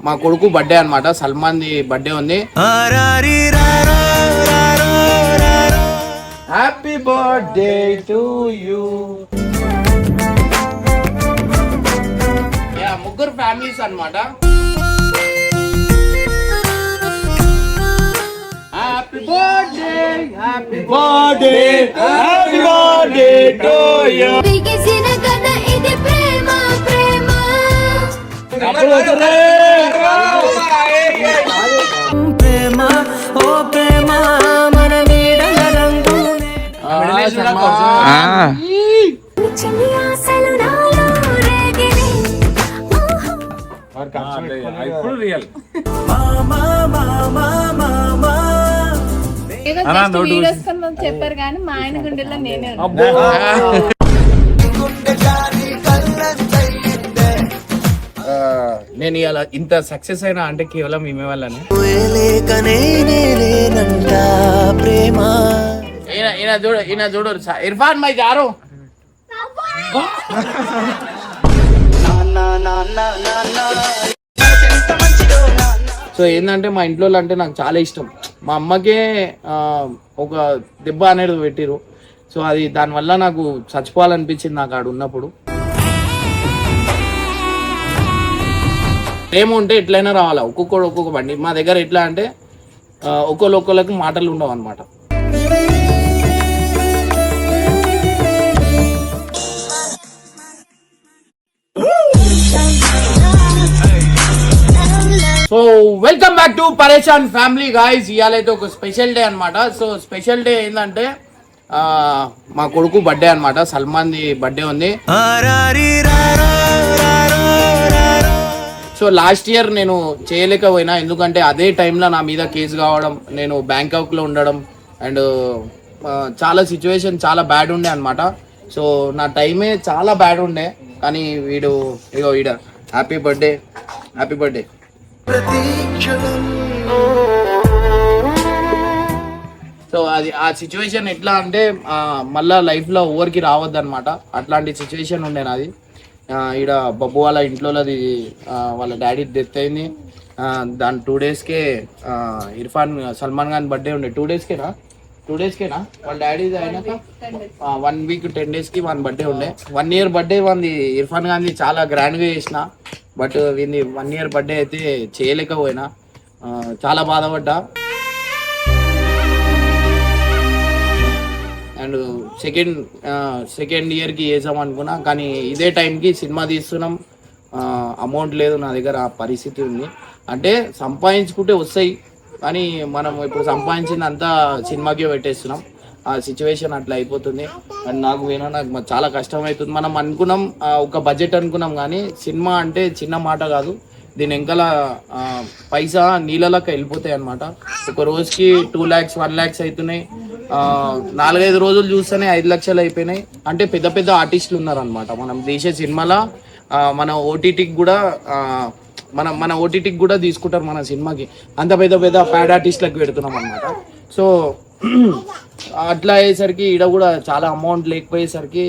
మా కొడుకు బర్త్డే అనమాట. సల్మాన్ ది బర్త్డే ఉంది. Happy birthday to you. ముగ్గురు ఫ్యామిలీస్ అనమాట. Happy birthday, happy birthday, happy birthday to you. ఇప్పుడు రియల్ చెప్పారు కానీ మా ఆయన గుండెల్లో నేనే నేను ఇలా ఇంత సక్సెస్ అయినా అంటే కేవలం ఈమె వల్లనే. ఈయన చూడు ఇర్ఫాన్ మై జారు. సో ఏంటంటే మా ఇంట్లో అంటే నాకు చాలా ఇష్టం. మా అమ్మకే ఒక దెబ్బ అనేది పెట్టిరు. సో అది దానివల్ల నాకు చచ్చిపోవాలనిపించింది నాకు ఆడు ఉన్నప్పుడు. ప్రేమ ఉంటే ఎట్లయినా రావాలా. ఒక్కొక్క బండి మా దగ్గర ఎట్లా అంటే ఒక్కొక్కరికి మాటలు ఉండవు అనమాట. సో వెల్కమ్ బ్యాక్ టు పరేషాన్ ఫ్యామిలీ గాయ్స్. ఇవాళ అయితే ఒక స్పెషల్ డే అనమాట. సో స్పెషల్ డే ఏంటంటే మా కొడుకు బర్త్డే అనమాట. సల్మాన్ ది బర్త్డే ఉంది. సో లాస్ట్ ఇయర్ నేను చేయలేకపోయినా, ఎందుకంటే అదే టైంలో నా మీద కేసు కావడం, నేను బ్యాంకాక్లో ఉండడం అండ్ చాలా సిచ్యువేషన్ చాలా బ్యాడ్ ఉండే అనమాట. సో నా టైమే చాలా బ్యాడ్ ఉండే. కానీ వీడు happy birthday, happy birthday. So అది ఆ సిచ్యువేషన్ ఎట్లా అంటే మళ్ళా లైఫ్లో ఓవర్కి రావద్దు అనమాట. అట్లాంటి సిచ్యువేషన్ ఉండే నాది. ఈడ బబ్బు వాళ్ళ ఇంట్లోది వాళ్ళ డాడీ డెత్ అయింది. దాని 2 daysకే సల్మాన్ ఖాన్ బర్త్డే ఉండే. 2 daysకేనా వాళ్ళ డాడీ అయినాక 1 week 10 daysకి వన్ బర్త్డే ఉండే. 1 year బర్త్డే వంది ఇర్ఫాన్ ఖాన్ది చాలా గ్రాండ్గా చేసిన. బట్ వీళ్ళని 1 year బర్త్డే అయితే చేయలేకపోయినా. చాలా బాధపడ్డా. అండ్ సెకండ్ ఇయర్కి వేసాం అనుకున్నా. కానీ ఇదే టైంకి సినిమా తీస్తున్నాం. అమౌంట్ లేదు నా దగ్గర. ఆ పరిస్థితి ఉంది. అంటే సంపాదించుకుంటే వస్తాయి, కానీ మనం ఇప్పుడు సంపాదించిందంతా సినిమాకే పెట్టేస్తున్నాం. ఆ సిచ్యువేషన్ అట్లా అయిపోతుంది. అండ్ నాకు చాలా కష్టం అవుతుంది. మనం అనుకున్నాం ఒక బడ్జెట్ అనుకున్నాం, కానీ సినిమా అంటే చిన్న మాట కాదు. దీని వెనకాల పైసా నీళ్ళలోకి వెళ్ళిపోతాయి అనమాట. ఒక రోజుకి 2 lakhs 1 lakhs అవుతున్నాయి. 4-5 రోజులు చూస్తేనే 5 లక్షలు అయిపోయినాయి. అంటే పెద్ద పెద్ద ఆర్టిస్టులు ఉన్నారనమాట. మనం తీసే సినిమాలో మన ఓటీటీకి కూడా తీసుకుంటారు మన సినిమాకి. అంత పెద్ద పెద్ద ప్యాడ్ ఆర్టిస్టులకు పెడుతున్నాం అనమాట. సో అట్లా అయ్యేసరికి ఈడ కూడా చాలా అమౌంట్ లేకపోయేసరికి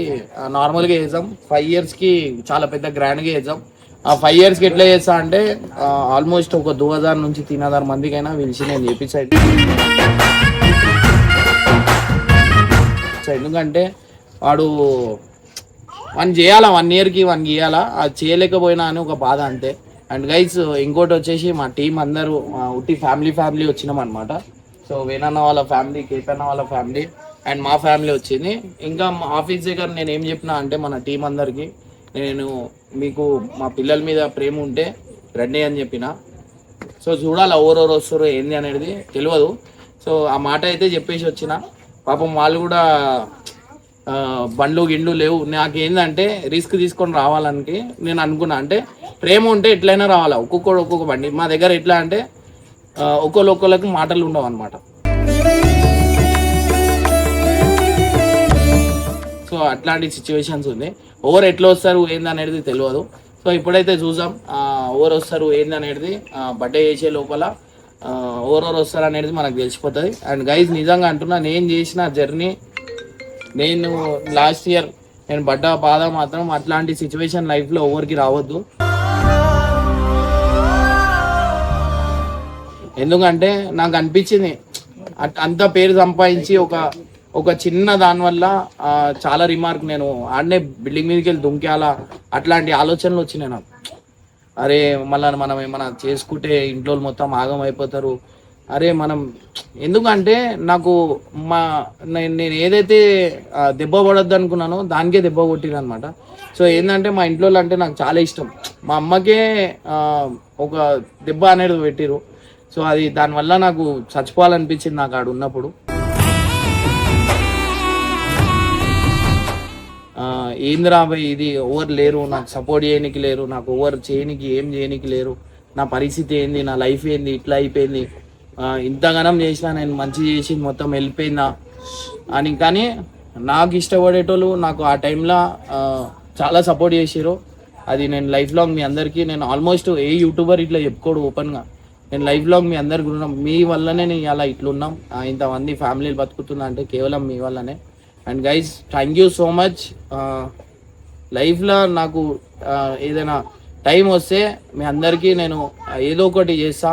నార్మల్గా వేసాం. 5 yearsకి చాలా పెద్ద గ్రాండ్గా వేసాం. ఆ 5 yearsకి ఎట్లా చేస్తా అంటే ఆల్మోస్ట్ ఒక 2000 నుంచి 3000 మందికైనా పిలిచి నేను చేపించాను. ఎందుకంటే వాడు చేయాలా 1 yearకి 1 చేయాలా, అది చేయలేకపోయినా అని ఒక బాధ అంతే. అండ్ గైస్ ఇంకోటి వచ్చేసి మా టీం అందరూ ఉట్టి ఫ్యామిలీ వచ్చినాం అనమాట. సో వేణన్న వాళ్ళ ఫ్యామిలీ, కేపన్న వాళ్ళ ఫ్యామిలీ అండ్ మా ఫ్యామిలీ వచ్చింది. ఇంకా మా ఆఫీస్ దగ్గర నేను ఏం చెప్పినా అంటే మన టీం అందరికీ నేను మీకు మా పిల్లల మీద ప్రేమ ఉంటే రండి అని చెప్పిన. సో చూడాలి ఎవరెవరు వస్తారు ఏంది అనేది తెలియదు. సో ఆ మాట అయితే చెప్పేసి వచ్చిన. పాపం వాళ్ళు కూడా బండ్లు గిండ్లు లేవు. నాకేందంటే రిస్క్ తీసుకొని రావాలని నేను అనుకున్నా. అంటే ప్రేమ ఉంటే ఎట్లయినా రావాలా. ఒక్కొక్క బండి మా దగ్గర ఎట్లా అంటే ఒక్కొక్కరికి మాటలు ఉండవు అనమాట. సో అట్లాంటి సిచ్యువేషన్స్ ఉంది. ఎవరు ఎట్లా వస్తారు ఏంది అనేది తెలియదు. సో ఇప్పుడైతే చూసాం ఎవరు వస్తారు ఏంది అనేది. బర్త్డే చేసే లోపల ఎవరెవరు వస్తారు అనేది మనకు తెలిసిపోతుంది. అండ్ గైజ్ నిజంగా అంటున్నా, నేను చేసిన జర్నీ, నేను లాస్ట్ ఇయర్ నేను పడ్డ బాధ మాత్రం అట్లాంటి సిచ్యువేషన్ లైఫ్లో ఎవరికి రావద్దు. ఎందుకంటే నాకు అనిపించింది అంత పేరు సంపాదించి ఒక చిన్న దానివల్ల చాలా రిమార్క్ నేను ఆడనే బిల్డింగ్ మీదకి వెళ్ళి దుంకేయాలా అట్లాంటి ఆలోచనలు వచ్చినాయి నాకు. అరే మళ్ళీ మనం ఏమైనా చేసుకుంటే ఇంట్లో మొత్తం ఆగం అయిపోతారు. అరే మనం ఎందుకంటే నాకు నేను ఏదైతే దెబ్బ పడొద్దు అనుకున్నానో దానికే దెబ్బ కొట్టిరు అనమాట. సో ఏంటంటే మా ఇంట్లో అంటే నాకు చాలా ఇష్టం. మా అమ్మకే ఒక దెబ్బ అనేది పెట్టిరు. సో అది దానివల్ల నాకు చచ్చిపోవాలనిపించింది నాకు ఆడు ఉన్నప్పుడు. ఏంది రాబోయ్ ఇది, ఎవరు లేరు నాకు సపోర్ట్ చేయనికి, లేరు నాకు ఎవరు చేయనికి, ఏం చేయనికి లేరు, నా పరిస్థితి ఏంది, నా లైఫ్ ఏంది, ఇట్లా అయిపోయింది, ఇంతగానం చేసినా నేను మంచి చేసి మొత్తం వెళ్ళిపోయిందా అని. కానీ నాకు ఇష్టపడేటోళ్ళు నాకు ఆ టైంలో చాలా సపోర్ట్ చేసారు. అది నేను లైఫ్ లాంగ్ మీ అందరికీ నేను ఆల్మోస్ట్ ఏ యూట్యూబర్ ఇట్లా చెప్పుకోడు ఓపెన్గా. నేను లైఫ్ లాంగ్ మీ అందరికి ఉన్నాం. మీ వల్లనే నేను అలా ఇట్లున్నాం, ఇంతమంది ఫ్యామిలీలు బతుకుతున్నా అంటే కేవలం మీ వల్లనే. And guys thank you so much. లైఫ్లో నాకు ఏదైనా టైం వస్తే మీ అందరికీ నేను ఏదో ఒకటి చేస్తా.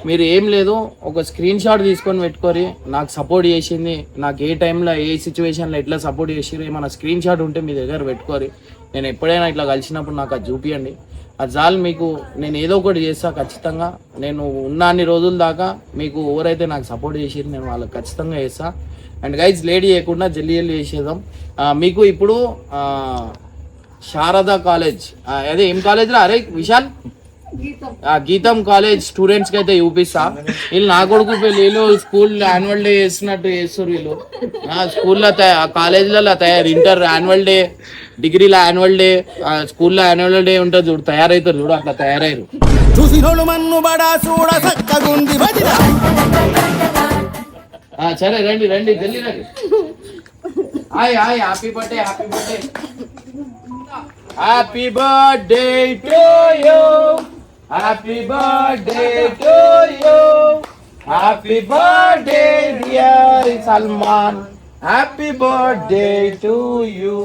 మీరు ఏం లేదు, ఒక స్క్రీన్ షాట్ తీసుకొని పెట్టుకొని నాకు సపోర్ట్ చేసింది, నాకు ఏ టైంలో ఏ సిచ్యువేషన్లో ఎట్లా సపోర్ట్ చేసిరు ఏమైనా స్క్రీన్ షాట్ ఉంటే మీ దగ్గర పెట్టుకోరి. నేను ఎప్పుడైనా ఇట్లా కలిసినప్పుడు నాకు అది చూపియండి. అది చాలు మీకు. నేను ఏదో ఒకటి చేస్తా ఖచ్చితంగా. నేను ఉన్న అన్ని రోజుల దాకా మీకు ఎవరైతే నాకు సపోర్ట్ చేసిరు నేను వాళ్ళకి ఖచ్చితంగా చేస్తా. అండ్ గైజ్ లేట్ చేయకుండా జల్దీ చేసేద్దాం. మీకు ఇప్పుడు శారదా కాలేజ్, అదే ఏం కాలేజ్లో అరే విశాల్, గీతం కాలేజ్ స్టూడెంట్స్కి అయితే చూపిస్తా. వీళ్ళు నా కొడుకు వీళ్ళు స్కూల్ యాన్యువల్ డే చేస్తున్నట్టు చేస్తారు. వీళ్ళు స్కూల్లో కాలేజీలలో తయారు, ఇంటర్ యాన్యువల్ డే, డిగ్రీలో యాన్యువల్ డే, స్కూల్లో యాన్యువల్ డే ఉంటుంది చూడు, తయారవుతారు చూడు, అట్లా తయారయ్యారు. సరే రండి రండి జల్దీ రండి. Hi hi, happy birthday, happy birthday, happy birthday to you, happy birthday to you, happy birthday dear Salman, happy birthday to you.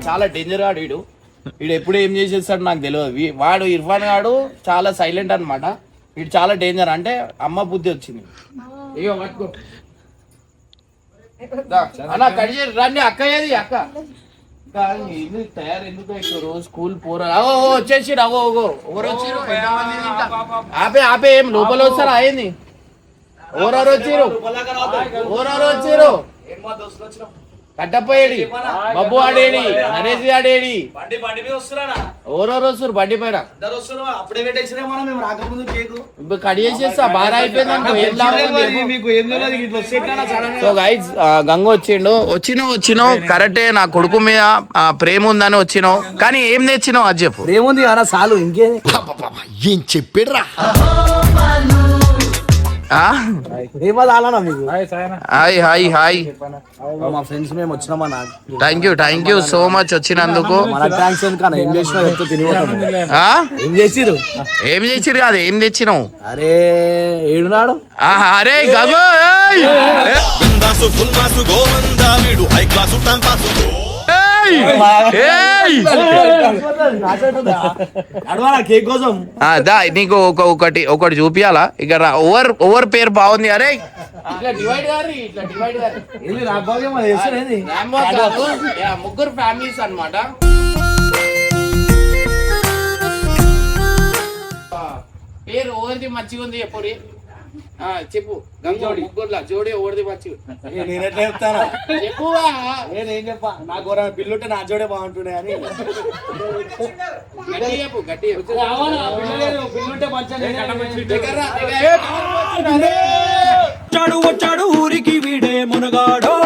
చాలా డేంజర్ గాడు వీడు. వీడు ఎప్పుడు ఏం చేసేస్తాడు నాకు తెలియదు. వాడు ఇర్ఫాన్ గాడు చాలా సైలెంట్ అనమాట. వీడు చాలా డేంజర్. అంటే అమ్మ బుద్ధి వచ్చింది. ఇగో పట్టుకో అన్న, కడిచేరు రండి. అక్క ఏది అక్క తయారు ఎందుకు అవుతారు స్కూల్ పోరా? వచ్చేసి అవో ఎవరు వచ్చారు? ఆపే ఆపే, ఏం లోపల వస్తారా? అయింది ఓరారు వచ్చారు, ఓరారు వచ్చారు. కట్టప్పేడి, బబ్బు ఆడేడి, నరేష్ ఆడేడి, ఓరోరు వస్తారు బండి పైన. ఇప్పుడు కట్ చేసేస్తా, బాగా అయిపోయింది. సో గైస్ గంగ వచ్చినావు కరెక్టే. నా కొడుకు మీద ప్రేమ ఉందని వచ్చినావు, కానీ ఏం తెచ్చినావు అది చెప్పు. ప్రేమ ఉంది కదా చాలు, ఇంకే ఏం చెప్పాడురా? హాయ్ హాయ్ హాయ్, మా ఫ్రెండ్స్ మేము వచ్చినామన్నా. థ్యాంక్ యూ సో మచ్ వచ్చినందుకు. ఏం చేసిరు కాదు, ఏం తెచ్చినావు? అరే ఏడున్నాడు. అరే గగో కేక్ కోసం నీకు ఒకటి చూపియాలా? ఇక్కడ ఓవర్ పేరు బాగుంది. అరే ముగ్గురు ఫ్యామిలీస్ అన్నమాట. పేరు ఓవర్ది మంచిగా ఉంది ఎప్పుడు చెప్పు. గంగోడి ముగ్గురులా జోడి ఓవర్ది మంచిగా నేనెట్లా చెప్తాను చెప్పు. నేనేం చెప్పా, నాకు బిల్లుంటే నా జోడే బాగుంటుండే అని. గట్టి బిల్లుంటే వచ్చాడు ఊరికి వీడే మునగాడో.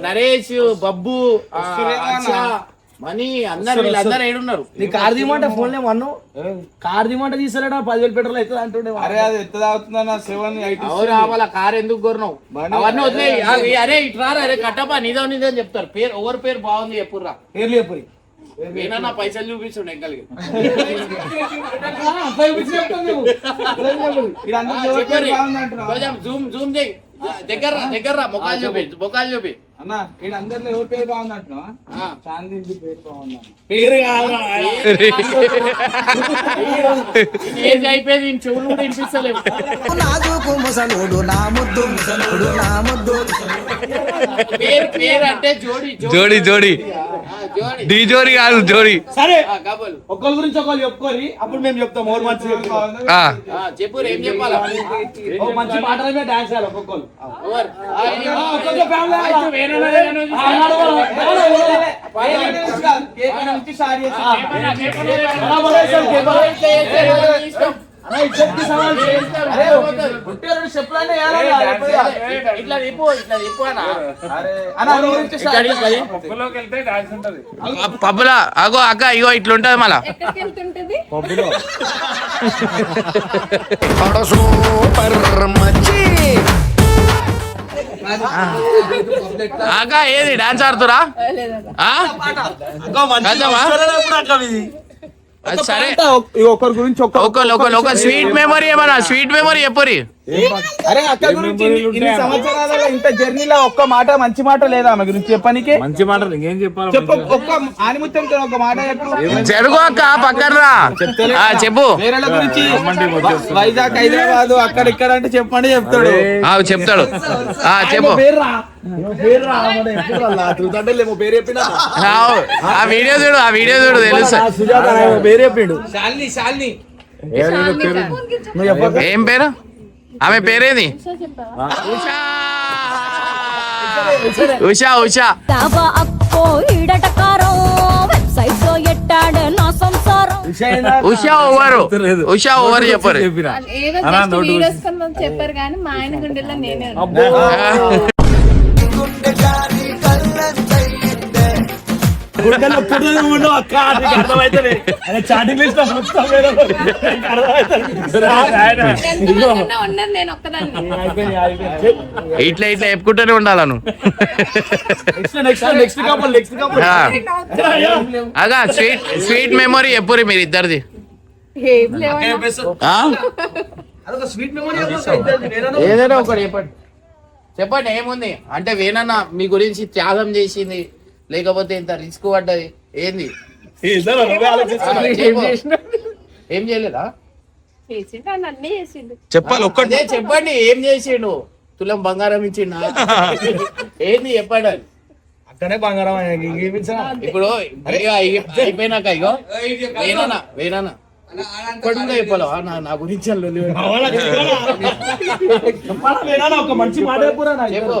నరేష్, బబ్బు, మనీ అందరు వీళ్ళందరూ ఏడున్నారు. నీ కార్ దిమంటే ఫోన్ లేమన్ను కార్ దిమంటే తీసారా 10,000 పెట్రోల్ అవుతుంది అంటుండే. అరే అది ఎంత అవుతుందన్న 7-8 వాళ్ళ కార్ ఎందుకు కొన్నావు? అవన్నీ వదిలేయి. అరే ఇట్రా, అరే కట్టపా నీదో అని చెప్తారు. పేరు ఓవర్ పేరు బాగుంది చెప్పుర్రా. పేర్లు చెప్పురి. వేణన్న పైసలు చూపిస్తుండే ఎంకల్కి కొంచెం జూమ్ చేయి దగ్గర మొక్కలు చూపి అన్న వీళ్ళందరిలో ఎవరి పేరు బాగుంది అంటున్నావా? చాందీ పేరు బాగుంది పేరు కాదు ఏజ్ అయిపోయింది చెవులు కూడా వినిపిస్తలేవు. పేరు అంటే జోడి జోడి డి జోడి కాదు జోడి. సరే కబుల్ ఒకళ్ళ గురించి ఒకళ్ళు చెప్పుకోరి, అప్పుడు మేము చెప్తాం ఓరు మంచి చెప్పు ఏం చెప్పాలా మంచి పాటల మీద డాన్స్ చేయాలి ఒక్కొక్కరు. ఇట్లా చెప్పు పబ్బులా అగో అక్క ఇగో ఇట్లుంటది మళ్ళా. ఎక్కడికి వెళ్తుంటది? సూపర్ మచ్చి అక్క ఏది డాన్స్ ఆడుతురా? సరే ఒకరి గురించి ఒక స్వీట్ మెమరీ ఏమన్నా స్వీట్ మెమరీ చెప్పరి. అరే అక్క గురించి ఇన్ని సంవత్సరాల ఇంత జర్నీలో ఒక్క మాట మంచి మాట లేదా ఆమె గురించి చెప్పనీకే? మంచి మాట ఇంకేం చెప్పాలి? చెప్పు ఒక్క ఆనిముత్యంతో ఒక మాట చెప్పు. జరుగు అక్క పక్కన చెప్పు. వేరేల గురించి వైజాగ్ హైదరాబాద్ అక్కడ ఇక్కడ అంటే చెప్పండి చెప్తాడు. చెప్తాడు చెప్పు. ఆ వీడియో చూడు తెలుసు. పేరు చెప్పిండు. శాలిని ఏం పేరు ఆమె పేరేది? ఉషా ఉషా ఉషా ఓవర్ చెప్పరు. ఏదో వీడియోస్ కొంచెం చెప్పారు కానీ మా ఆయన గుండెల్లో నేనే నేను ఒక్కదాన్ని. ఇట్లా చెప్పుకుంటూనే ఉండాల నువ్వు. అగా స్వీట్ మెమరీ ఎప్పుడు మీరు ఇద్దరిది? ఏం లేవన్నా. ఏదైనా ఒకటి చెప్పండి ఏముంది అంటే వేణన్న మీ గురించి త్యాగం చేసింది లేకపోతే ఇంత రిస్క్ పడ్డది ఏంది? ఏం చేయలేదా? చెప్పాలి ఒక్కటే చెప్పండి ఏం చేసిండు? తులం బంగారం ఇచ్చిండు ఏంది చెప్పండి. అక్కడే బంగారం ఇప్పుడు అయిపోయినాక ఇగో వేణన్న ఇప్పటిగా చెప్పాలా నా గురించి ఒక మంచి మాట చెప్పు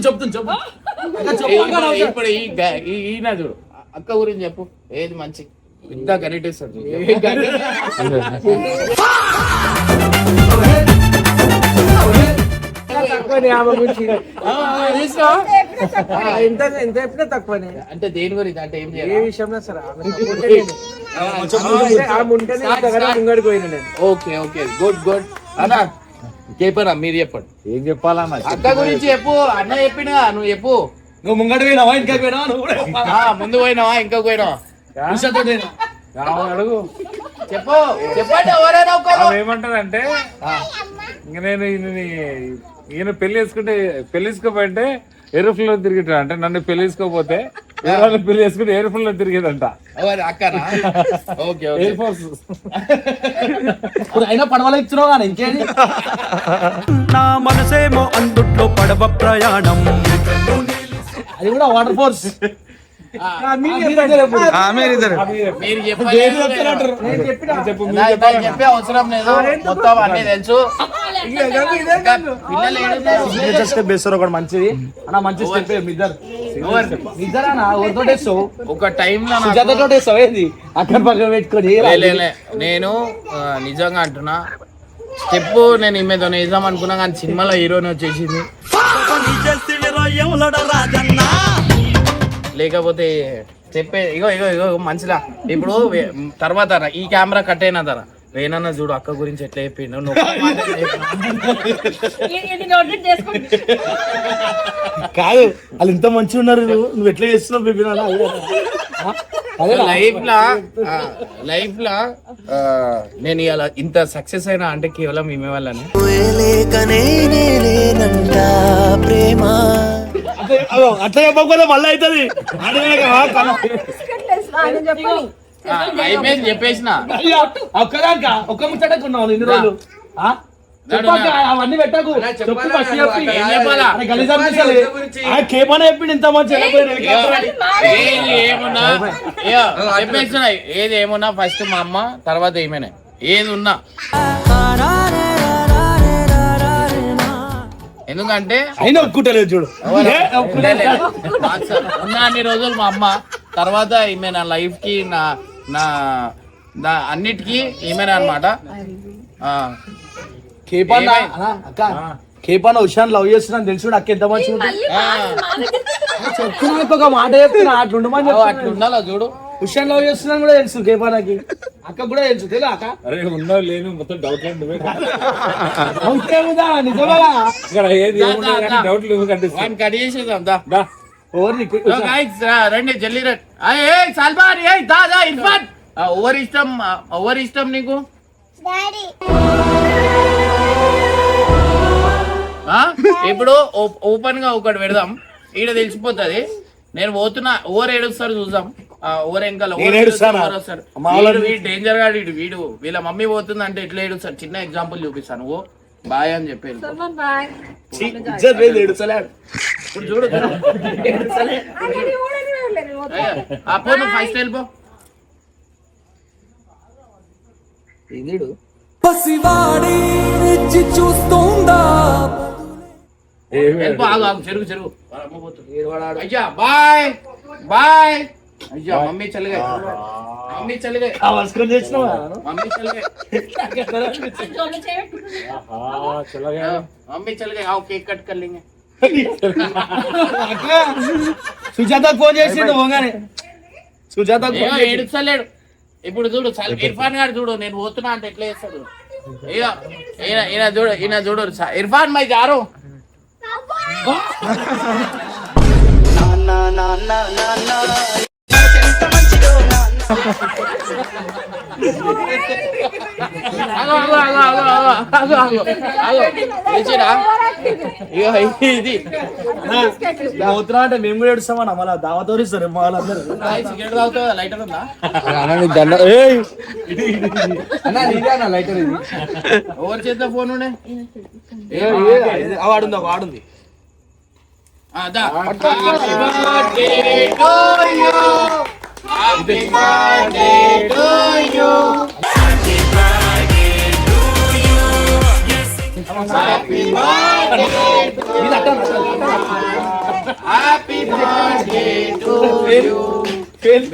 చెప్తున్నా ఇప్పుడు ఈయన చూడు అక్క గురించి చెప్పు ఏది మంచి ఇంత గరిటేస్తాడు. అంటే దేని గురించి అంటే ఏం చేయాలి? ఓకే ఓకే గుడ్ అన్నా చెప్పరా మీరు చెప్పండి. ఏం చెప్పాలన్నా? అక్క గురించి చెప్పు. అన్న చెప్పినా నువ్వు చెప్పు. నువ్వు ముంగడు పోయినావా ఇంకా పోయినావా? నువ్వు ముందు పోయినావా ఇంకా పోయినావా? అడుగు చెప్పండి ఎవరైనా ఏమంటారంటే ఇంక నేను ఈయన పెళ్లి వేసుకోపోయింటే ఏరోప్లేన్ లో తిరిగిట అంటే నన్ను పెళ్లి వేసుకోపోతే పెళ్లి వేసుకుంటే ఏరోప్లేన్ లో తిరిగేదంట. అక్కనా? ఓకే ఎయిర్ ఫోర్స్ అయినా పడవలో ఇచ్చినావు కానీ ఇంకేంటి? నా మనసేమో అందుట్లో పడవ ప్రయాణం. అది కూడా వాటర్ ఫోర్స్. చెప్పే అవసరం లేదు మొత్తం అన్ని తెలుసు. మంచిది అన్న మంచి స్టెప్ ఒక టైంలో అక్కడ పక్కన పెట్టుకొని నేను నిజంగా అంటున్నా స్టెప్ నేను ఈమెతో వేద్దాం అనుకున్నా కానీ సినిమాలో హీరోని వచ్చేసింది. లేకపోతే చెప్పే ఇగో మంచిలా ఇప్పుడు తర్వాత ఈ కెమెరా కట్ అయిన తర్వాత వేనన్న చూడు అక్క గురించి ఎట్లా చెప్పిండు నువ్వు ఒక్క మాట చెప్పు. ఇది నోటెడ్ చేసుకోండి. కాదు వాళ్ళు ఇంత మంచిగా ఉన్నారు, నువ్వు ఎట్లా చేస్తున్నావు బిపిన్ లైఫ్ లా నేను ఇలా ఇంత సక్సెస్ అయినా అంటే కేవలం ఈమె వల్లనే. అట్లా చెప్పకపోతే మళ్ళీ అవుతుంది. ఆయన చెప్పండి. అయిపోయింది చెప్పేసిన. ఒక్కదాక ఒక్క ముచ్చటకున్నావు ఇన్ని రోజులు. చెప్పాక అవన్నీ పెట్టకు. చెప్పు ఫస్ట్ చెప్పి. ఏం చెప్పాలా? అరే గలీజ్ అనిపిస్తలే. కేమని చెప్పిండు ఇంత మంచి ఏది ఏమున్నా చెప్పేసిన. ఏది ఏమున్నా ఫస్ట్ మా అమ్మ, తర్వాత ఈమెనే. ఏది ఉన్నా ఎందుకంటే అయినా ఒప్పుకుంటలేదు చూడు. ఉన్న అన్ని రోజులు మా అమ్మ, తర్వాత ఈమె నా లైఫ్ కి నా నా అన్నిటికీ ఈమెనే అనమాట. కేపాన్న అక్క కేపాన్న ఉషాన్ లవ్ చేస్తున్నాను తెలుసు. అక్క ఎంత మంచి చెప్తున్నా, ఒక మాట చెప్తున్నా అట్లా ఉండమని అట్లా ఉండాలా చూడు. ఉషాన్ లవ్ చేస్తున్నాను కూడా తెలుసు కేపాన్నకి. అక్క కూడా తెలుసు తెలియదు అక్క. అరే ఉన్నావు లేను మొత్తం డౌట్ నువ్వే అవుతుందా నిజమా? ఇక్కడ ఏది డౌట్ నువ్వు కనిపిస్తా. కట్ చేసేద్దాం దా. ఓవర్ని రండి జల్లి రండి. సల్మాన్ దా ఇర్ఫాన్ ఓవర్ ఇష్టం నీకు? ఇప్పుడు ఓపెన్ గా ఒకటి పెడదాం, ఈడ తెలిసిపోతుంది. నేను పోతున్నా, ఓవర్ ఏడుస్తారు చూద్దాం. ఓవర్ వెనకాల డేంజర్ గా వీడు వీళ్ళ మమ్మీ పోతుంది అంటే ఎట్లా ఏడుస్తారు. చిన్న ఎగ్జాంపుల్ చూపిస్తాను. ఓ బాయ్ అని చెప్పేది. ఇప్పుడు చూడు అప్పో నువ్వు ఫస్ట్ వెళ్ళిపో. చెరుగు చెరుగు అయ్యా బాయ్ బాయ్. అయ్యా మమ్మీ చల్ గయి, మమ్మీ చల్ గయి, మమ్మీ చల్ గయి, మమ్మీ చల్ గయి. आओ केक कट कर लेंगे. సుజాత ఫోన్ చేసిండు పోగానే. సుజాత ఏడుస్తలేడు. ఇప్పుడు చూడు ఇర్ఫాన్ గారు చూడు, నేను పోతున్నా అంటే ఎట్లా చేస్తాడు. ఈయన చూడు ఇర్ఫాన్ మై జారు. ఇది పోతున్నా అంటే మేము కూడా ఏడుస్తామన్నా. మళ్ళీ దావతో ఇస్తారు వాళ్ళందరూ. సిగరెట్ తాగుతావు, లైటర్ ఉందా? లైటర్ ఇది ఎవరి చేతిలో ఫోన్ ఉండే? వాడుంది ఒక వాడుంది. Happy birthday to you. Happy birthday to you. Happy birthday to you. Happy birthday to you.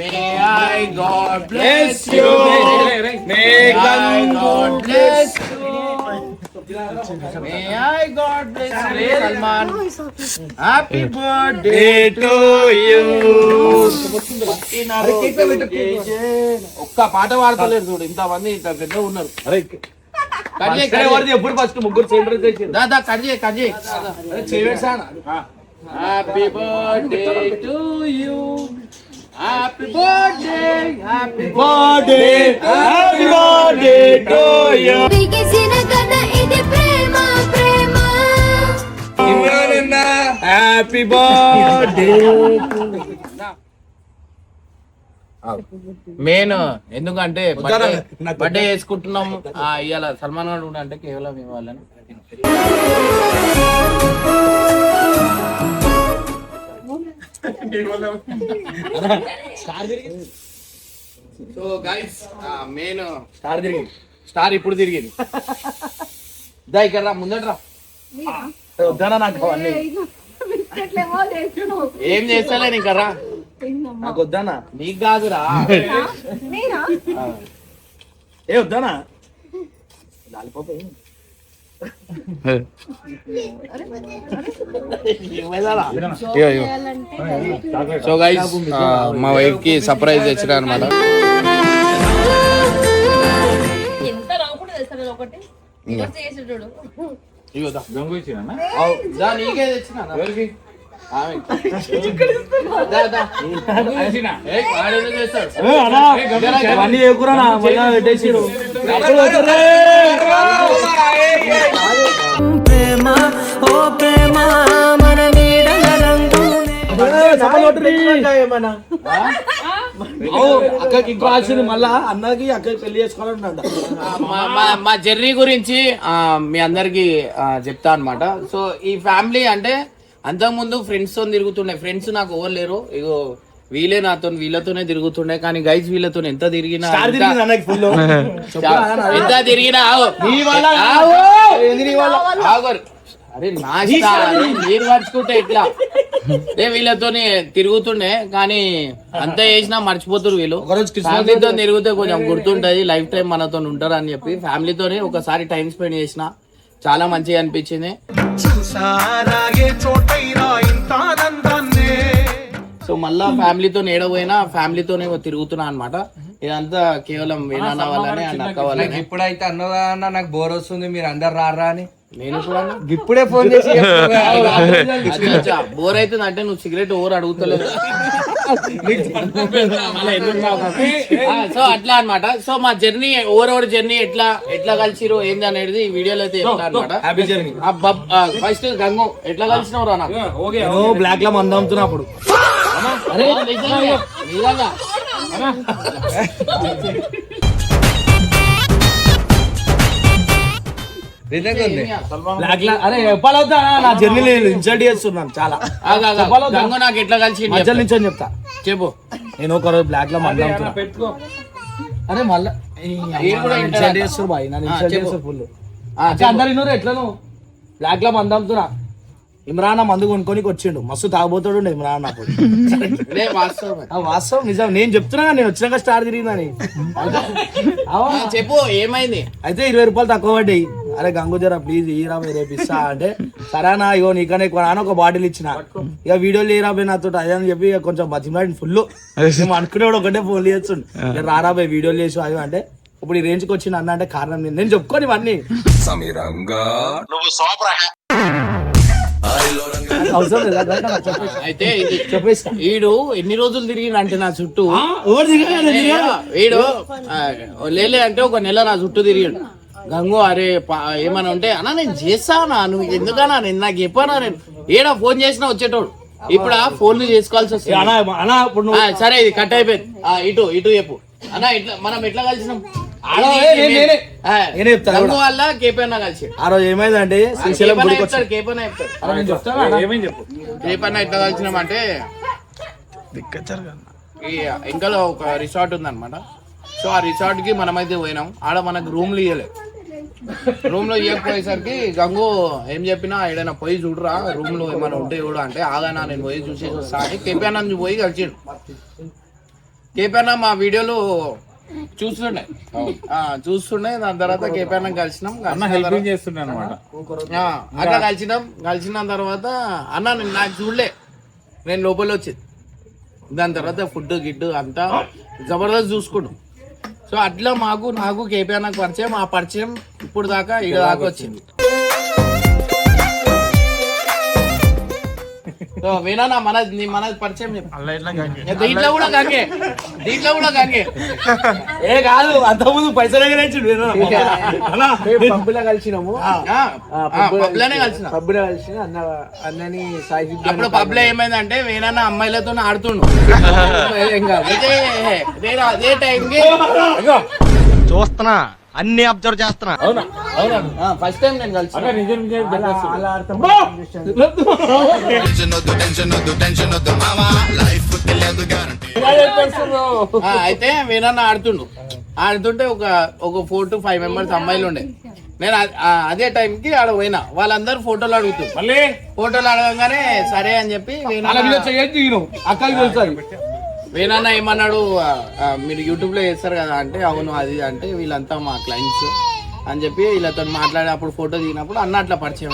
May I God bless you. May I God bless you. May I God bless you, Salman. Happy birthday to you. ఒక్క పాట పాడతలేరు చూడు, ఇంతమంది ఇంత పెద్ద ఉన్నారు. ఎప్పుడు first ముగ్గురు centre చేసి దాదా కట్ చేయి happy birthday to you. Happy birthday happy birthday happy birthday to you. Happy birthday. Main ఎందుకంటే బర్త్డే చేసుకుంటున్నాము ఇవాళ సల్మాన్ గారు కూడా అంటే కేవలం ఇవ్వాలని. సో గైస్ మెయిన్ స్టార్ ఇప్పుడు తిరిగింది. దా ఇక్కడ రా, ముందట రా. వద్దానా నాకు అవన్నీ. ఏం చేస్తాలే ఇంకా రా. నాకు వద్దానా? నీకు కాదురా. ఏ వద్దానా? సో గైస్ మా వైఫ్ కి సర్ప్రైజ్ ఇచ్చిన అనమాట. ఎంత రాకుండా తెస్తారు ఒకటి రివర్స్ చేసేటోడు. ఇగో దా. గంగు ఇచ్చినా అవు, దా నీకే తెచ్చినా నా. ఎవరికి ఆమె. దా, దా. ఇచ్చినా? ఏ, వాడేదో చేస్తాడు. అవన్నీ ఎక్కురా పెట్టేసిరు అక్కకి ఇంకో ఆశని మళ్ళా అన్నకి అక్కకి పెళ్లి చేసుకోవాలంట. మా జర్నీ గురించి మీ అందరికి చెప్తా అన్నమాట. సో ఈ ఫ్యామిలీ అంటే అంతకుముందు ఫ్రెండ్స్ తో తిరుగుతుండే. ఫ్రెండ్స్ నాకు ఎవరు లేరు. ఇగో వీళ్ళతోనే తిరుగుతుండే. కానీ గైస్ వీళ్ళతో ఎంత తిరిగినా ఎంత తిరిగినా ఆగరు. అరే నాశా మీరు మర్చుకుంటే ఎట్లా? వీళ్ళతోనే తిరుగుతుండే. కానీ అంతా చేసినా మర్చిపోతురు వీళ్ళు. ఫ్యామిలీతో తిరిగితే కొంచెం గుర్తుంటది, లైఫ్ టైం మనతో ఉంటారు అని చెప్పి ఫ్యామిలీతోనే ఒకసారి టైం స్పెండ్ చేసిన. చాలా మంచిగా అనిపించింది. సో మళ్ళా ఫ్యామిలీతో ఏడపోయినా ఫ్యామిలీతోనే తిరుగుతున్నా అన్నమాట. ఇదంతా కేవలం వేణాన్న వల్లనే అండ్ అక్క వల్లనే. ఇప్పుడైతే అన్నదా అన్న నాకు బోర్ వస్తుంది, మీరు అందరు రారా అని నేను కూడా ఇప్పుడే ఫోన్ చేసి బోర్ అవుతుంది అంటే నువ్వు సిగరెట్ ఓవర్ అడుగుతలేదు. సో అట్లా అన్నమాట. సో మా జర్నీ ఓవర్ జర్నీ ఎట్లా కలిసిరు ఏంది అనేది ఈ వీడియోలో అయితే చెప్తా అనమాట. ఫస్ట్ గంగు ఎట్లా కలిసినవు రా నాకు? బ్లాక్ లో మంద అమ్ముతున్నప్పుడు నిజంగా బ్లాక్ లా అరే చెప్పాలవుతా నా జర్నీ ఇన్సల్ట్ చేస్తున్నాను చాలా. గంగు నాకు ఎట్లా కలిసి మధ్య నుంచి అని చెప్తా చెప్పు. నేను ఒక రోజు బ్లాక్ లో మంద అమ్ముతున్నా. పెట్టుకో. అరే మళ్ళా ఇన్సల్ట్ చేస్తారు బాయ్, నన్ను ఇన్సల్ట్ చేస్తారు ఫుల్. అందరు ఇన్నోరు ఎట్లను బ్లాక్ లో మంద అమ్ముతున్నా. ఇమ్రాన్ మందు కొనుక్కొని వచ్చిండు, మస్తు తాగబోతాడు ఇమ్రాన్ అప్పుడు. వాస్తవం నిజం, నేను చెప్తున్నా నేను వచ్చినాక స్టార్ తిరిగిందని. చెప్పు ఏమైంది? అయితే 20 రూపాయలు తక్కువ పడ్డాయి. అరే గంగు జరా ప్లీజ్ ఈరా రేపు ఇస్తా అంటే సరేనా ఇగో నీకనే కొనా ఒక బాటిల్ ఇచ్చిన. ఇక వీడియోలు ఏరాబాయ్ నాతో అదే అని చెప్పి కొంచెం బతిమాడి ఫుల్ మేము అనుకునేవాడు ఒకటే ఫోన్ చేస్తుండే రారాబాయ్ వీడియోలు చేసి అవి అంటే ఇప్పుడు ఈ రేంజ్కి వచ్చిన అన్న అంటే కారణం నేను చెప్పుకొని ఇవన్నీ అయితే వీడు ఎన్ని రోజులు తిరిగిండు అంటే నా చుట్టూ వీడు లేలే అంటే ఒక నెల నా చుట్టూ తిరిగిండు. గంగు అరే ఏమన్నా ఉంటే అన్నా నేను చేస్తానా, నువ్వు ఎందుకన్నా నేను నాకు చెప్పానా, నేను ఏడా ఫోన్ చేసినా వచ్చేటోడు. ఇప్పుడు ఆ ఫోన్లు చేసుకోవాల్సి వస్తుంది. సరే ఇది కట్ అయిపోయింది. ఇటు చెప్పు అన్న. ఇట్లా మనం ఎట్లా కలిసినాం? గంగు వల్ల కేపన్న కలిసి ఆ రోజు ఏమైందంటే కేపన్న ఎట్లా కలిసినాం అంటే ఇంకా ఒక రిసార్ట్ ఉందన్నమాట. సో ఆ రిసార్ట్ కి మనమైతే పోయినాం. ఆడ మనకు రూమ్లు ఇవ్వలేదు. రూమ్ లో ఇవ్వకపోయేసరికి గంగు ఏం చెప్పినా ఏడైనా పోయి చూడరా రూమ్ లో ఏమైనా ఉంటే చూడ అంటే ఆగానా నేను పోయి చూసేసి వస్తా అని కేపీ పోయి కలిసిండు. కేపీ మా వీడియోలు చూస్తుండే దాని తర్వాత కేపీ కలిసినాం. చేస్తుండే అనమాట. అట్లా కలిసిన తర్వాత అన్న నాకు చూడలే, నేను లోపల వచ్చింది. దాని తర్వాత ఫుడ్ గిడ్డు అంతా జబర్దస్త్ చూసుకున్నాం. సో అట్లా నాకు కేపీ పరిచయం. ఆ పరిచయం ఇప్పుడు దాకా ఇక్కడ దాకా వచ్చింది. సో వేనా మనది పరిచయం దీంట్లో కూడా గంగే ఏ కాదు అంత ముందు పైసలు పబ్బులో కలిసినాము. పబ్లోనే కలిసిన అన్నని సాయి అప్పుడు పబ్లో ఏమైందంటే వేనన్న అమ్మాయిలతో ఆడుతుండు. అదే టైంకి చూస్తున్నా అన్ని అబ్జర్వ్ చేస్తున్నా. ఫస్ట్ టైం నేను కలిసి అయితే వేనన్న ఆడుతుంటే ఒక 4 to 5 మెంబర్స్ అమ్మాయిలు ఉండే. నేను అదే టైంకి ఆడ పోయినా. వాళ్ళందరూ ఫోటోలు అడుగుతారు. మళ్ళీ ఫోటోలు అడగగానే సరే అని చెప్పి వేనన్న ఏమన్నాడు, మీరు యూట్యూబ్ లో చేస్తారు కదా అంటే అవును అది అంటే వీళ్ళంతా మా క్లయింట్స్ అని చెప్పి వీళ్ళతో మాట్లాడి అప్పుడు ఫోటో దిగినప్పుడు అన్న అట్లా పరిచయం.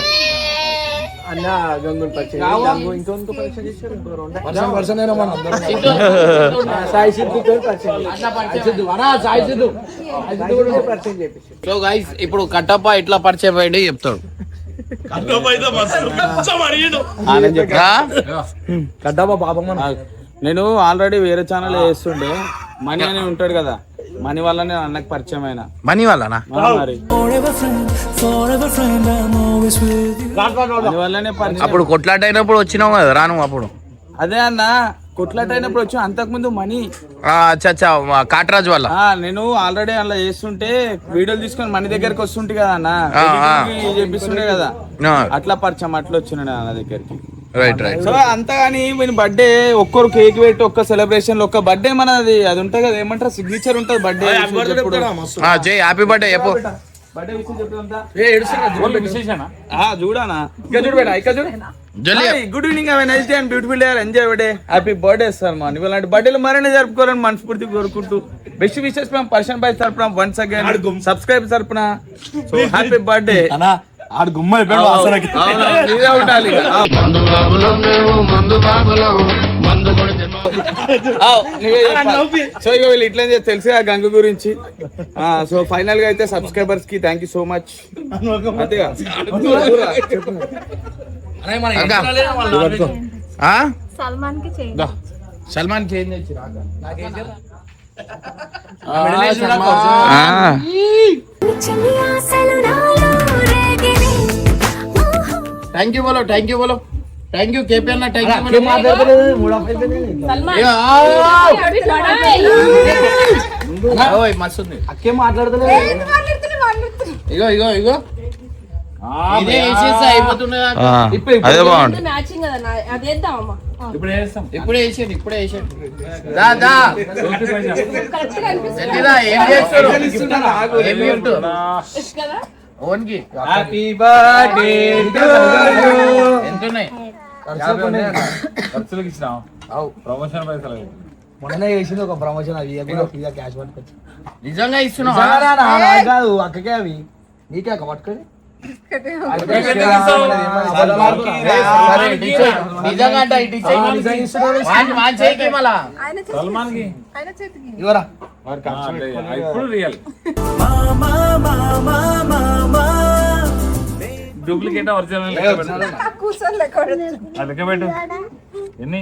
అన్న గంగుని పరిచయం గంగు ఇంకో పరిచయం చేశారు ఇంకో రెండు పర్సన్ అయినా మన అందరం సాయి సిద్ధుతో పరిచయం సాయి సిద్ధు కూడా పరిచయం చేపించారు. సో గైస్ ఇప్పుడు కట్టప్ప ఎట్లా పరిచయం అయ్యింది చెప్తాడు. కట్టప్ప పాపం నేను ఆల్రెడీ వేరే ఛానల్ చేస్తుండే, మనీ అని ఉంటాడు కదా, మనీ వల్ల నేను అన్నకు పరిచయం అయినా. మనీ వాళ్ళనా? మరి మనీ వల్లనే పరిచయం. అప్పుడు కొట్లాట అయినప్పుడు వచ్చినావు కదా రాను అప్పుడు. అదే అన్న కొట్లాట అయినప్పుడు వచ్చి అంతకు ముందు మనీ అచ్చా కాట్రాజ్ వల్ల. నేను ఆల్రెడీ అలా చేస్తుంటే వీడియోలు తీసుకొని మనీ దగ్గరికి వస్తుంటే కదా అన్న, చేపిస్తుండే కదా, అట్లా పరిచయం అట్లా వచ్చిన అన్న దగ్గరికి. Right right. సో అంతగాని మీ బర్త్డే ఒక్కరు కేక్ పెట్టి ఒక్క సెలబ్రేషన్ ఒక్క బర్త్డే మనది అది ఉంటుంది కదా, ఏమంటారు సిగ్నేచర్ ఉంటుంది బర్త్డే. జై హ్యాపీ బర్త్డే చెప్పు. చూడానా ఇక్కడ చూడు బేటా, ఇక్కడ చూడు. జల్దీ good evening, have a nice day and beautiful day, enjoy day, happy birthday sir. మన ఇలాంటి బర్త్డేలు మరిన్ని జరుపుకోవాలని మనస్ఫూర్తి కోరుకుంటూ బెస్ట్ విషెస్ ఫ్రమ్ పర్షన్ బై తరపున వన్స్ అగైన్ సబ్స్క్రైబ్ తరపున హ్యాపీ బర్త్డే. ఆడు గుమ్మ అయిపోయాడు వాసనకి. ఇదే ఉండాలి సో ఇక వీళ్ళు ఇట్లా తెలుసు ఆ గంగ గురించి. సో ఫైనల్ గా అయితే సబ్స్క్రైబర్స్ కి థ్యాంక్ యూ సో మచ్. అంతేగా సల్మాన్ కి చేయండి. సల్మాన్ చేంజ్ థ్యాంక్ యూ బోలో, థ్యాంక్ యూ బోలో, థ్యాంక్ యూ కేపీ అన్న, థ్యాంక్ యూ. మస్తు ఉంది. అక్కే మాట్లాడతలేదు. ఇగో ఇగో ఇగో ఇదే వేసేసి అయిపోతుంది. అదే బాగుంది. మ్యాచింగ్ కదా అదేద్దామమ్మా. ఇప్పుడే వేసేది, ఇప్పుడే వేసేది. దా దా జల్దీరా, ఏం చేస్తారు? ఏం గిఫ్ట్ కదా ఓన్కి హ్యాపీ బర్త్డే ఎంతున్నాయి? ఖర్చులకు ఇచ్చినాం ప్రమోషన్ పైసలు. మొన్ననే చేసింది ఒక ప్రమోషన్, అవి ఫ్రీగా క్యాష్ పట్టుకోవచ్చు. నిజంగా ఇస్తున్నావా? కాదు అక్కకే అవి, నీకే అక్క పట్టుకొని నిజంగా అంటే ఇటు చేయి మళ్ళా సల్మాన్ కి ఇవరా ఇప్పుడు రియల్ డూప్లికేట్ ఒరిజినల్ లెక్క పెట్టు. ఎన్ని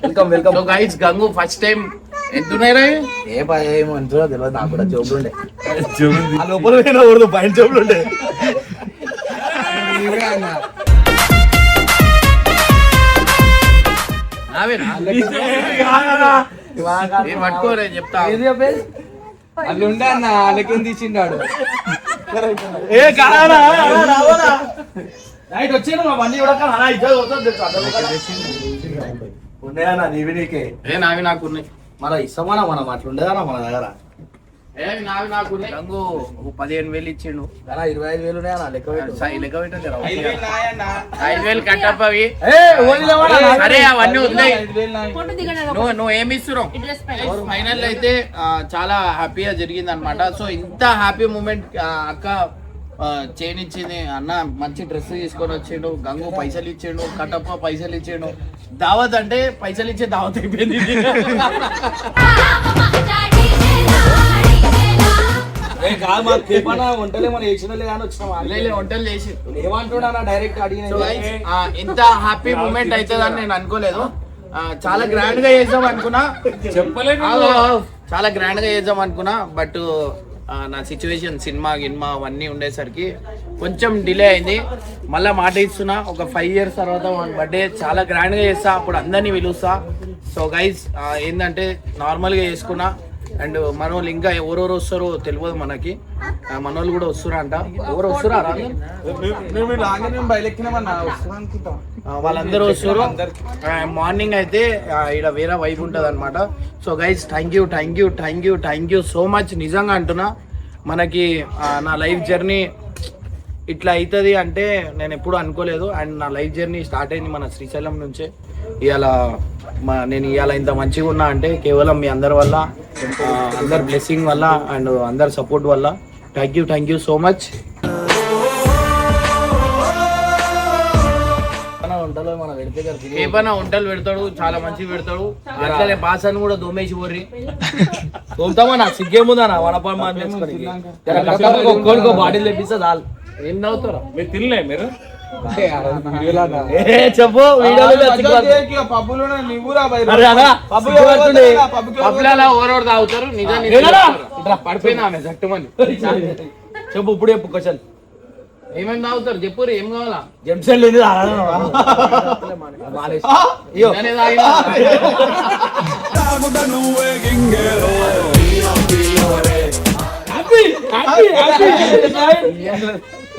welcome welcome. So guys Gangu first time ఎంతున్నాయి? ఏమో ఎంతో తెలియదు నాకు కూడా, జోబులు ఉండే ఆ లోపల పోయినా పైన జోబులు ఉండే. పట్టుకోరే చెప్తా. అది ఉండే అన్న వాళ్ళకేం తీసిండాడు. ఏ కాదా నైట్ వచ్చాను అవన్నీ ఉన్నాయన్నా నీవి నీకే. నావి నాకున్నాయి. మన ఇష్టమన్నా మనం అట్లుండేదన్నా మన దగ్గర. నావి నాకున్నాయి. గంగు 15,000 ఇచ్చిండు. 25,000 ఉన్నాయన్నా లెక్క లెక్క పెట్టండి. 5,000 కట్టప్పవి. సరే అవన్నీ ఉన్నాయి. నువ్వు ఏమి ఇస్తున్నావు? ఫైనల్ అయితే చాలా హ్యాపీగా జరిగింది అనమాట. సో ఇంత హ్యాపీ మూమెంట్ అక్క చేయనిచ్చింది. అన్న మంచి డ్రెస్ తీసుకొని వచ్చిండు, గంగు పైసలు ఇచ్చిండు, కట్టప్ప పైసలు ఇచ్చిండు. దావత్ అంటే పైసలు ఇచ్చే దావత్ అయిపోయింది. వంటలు చేసి ఏమంటున్నా డైరెక్ట్ అడిగిన ఇంత హ్యాపీ మూమెంట్ అవుతుందని నేను అనుకోలేదు. చాలా గ్రాండ్ గా చేద్దాం అనుకున్నా, చెప్పలేదు. చాలా గ్రాండ్ గా చేద్దాం అనుకున్నా. బట్ నా సిచ్యువేషన్ సినిమా గిన్మా అవన్నీ ఉండేసరికి కొంచెం డిలే అయింది. మళ్ళీ మాట ఇస్తున్నా, ఒక 5 years తర్వాత బర్త్డే చాలా గ్రాండ్ గా చేస్తా, అప్పుడు అందరినీ పిలుస్తా. సో గైస్ ఏంటంటే నార్మల్గా చేసుకున్నా. అండ్ మనోళ్ళు ఇంకా ఎవరెవరు వస్తారో తెలియదు మనకి, మనోళ్ళు కూడా వస్తురంట. ఎవరు వస్తురా? వాళ్ళందరూ వస్తారు. మార్నింగ్ అయితే ఇక్కడ వేరే వైబ్ ఉంటుంది అనమాట. So guys thank you so much. నిజంగా అంటున్నా, మనకి నా లైఫ్ జర్నీ ఇట్లా అవుతుంది అంటే నేను ఎప్పుడు అనుకోలేదు. అండ్ నా లైఫ్ జర్నీ స్టార్ట్ అయింది మన శ్రీశైలం నుంచే. నేను ఇవాళ ఇంత మంచిగా ఉన్నా అంటే కేవలం మీ అందరి వల్ల, అందరి బ్లెస్సింగ్ వల్ల అండ్ అందరి సపోర్ట్ వల్ల. Thank you so much. Kepanna వంటలు పెడతాడు, చాలా మంచిగా పెడతాడు. అట్లనే బాసన్ కూడా దోమేసి పోర్రి. తోముతామా నాకు సిగ్గేముందా వడపాడు మాట్లాడుకోనుకో బాటిల్ తెప్పిస్తా చాలు. ఏం తాగుతారా? మీరు తినలే మీరు? చెప్పు పప్పులలో ఓరోడు తాగుతారు. నిజం పడిపోయినా ఆమె జట్టుమని. చెప్పు ఇప్పుడు చెప్పు క్వశ్చన్ ఏమేమి తాగుతారు చెప్పు. ఏం కావాలా? జంక్షన్ లేదు ఇలానే తాగినా. Happy happy happy